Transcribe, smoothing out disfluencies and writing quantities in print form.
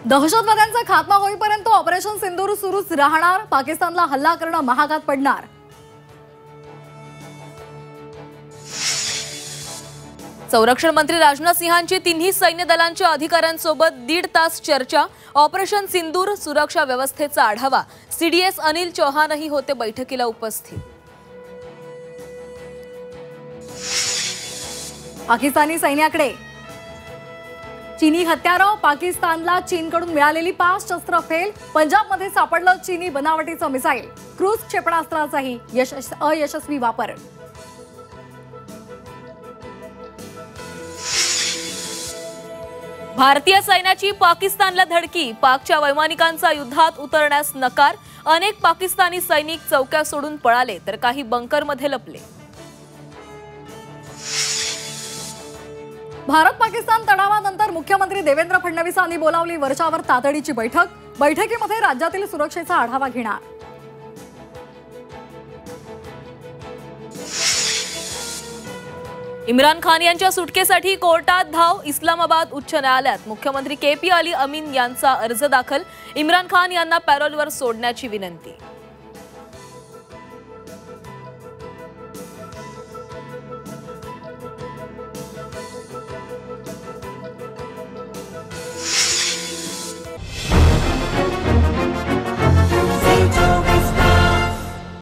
दहशतवाद्यांचा खात्मा होईपर्यंत ऑपरेशन सिंदूर सुरूच राहणार। पाकिस्तानला हल्ला करणं महागात पडणार। संरक्षण मंत्री राजनाथ सिंहांची तिन्ही सैन्य दलांच्या अधिकाऱ्यांसोबत 1.5 तास चर्चा। ऑपरेशन सिंदूर सुरक्षा व्यवस्थेचा आढावा। सीडीएस अनिल चौहानही होते बैठकीला उपस्थित। पाकिस्तानी सैन्याकडे चीनी हत्यारं। पाकिस्तानला चीनकडून मिळालेली 5 शस्त्र फेल। पंजाबमध्ये सापडलं चीनी बनावटीचं मिसाईल। क्रूज क्षेपणास्त्राचाही अयशस्वी वापर। भारतीय सैन्याची पाकिस्तानला धडकी। पाकच्या वैमानिकांचा युद्धात उतरण्यास नकार। अनेक पाकिस्तानी सैनिक चौक्या सोडून पळाले तर काही बंकरमध्ये लपले। भारत पाकिस्तान तणावानंतर मुख्यमंत्री देवेंद्र फडणवीसांनी बोलावली वरच्यावर तातडीची बैठक। बैठकीमध्ये राज्यातील सुरक्षेचा आढावा घेणार। इम्रान खान यांच्या सुटकेसाठी कोर्टात धाव। इस्लामाबाद उच्च न्यायालयात मुख्यमंत्री KP अली अमीन यांचा अर्ज दाखल। इम्रान खान यांना पॅरोलवर सोडण्याची विनंती।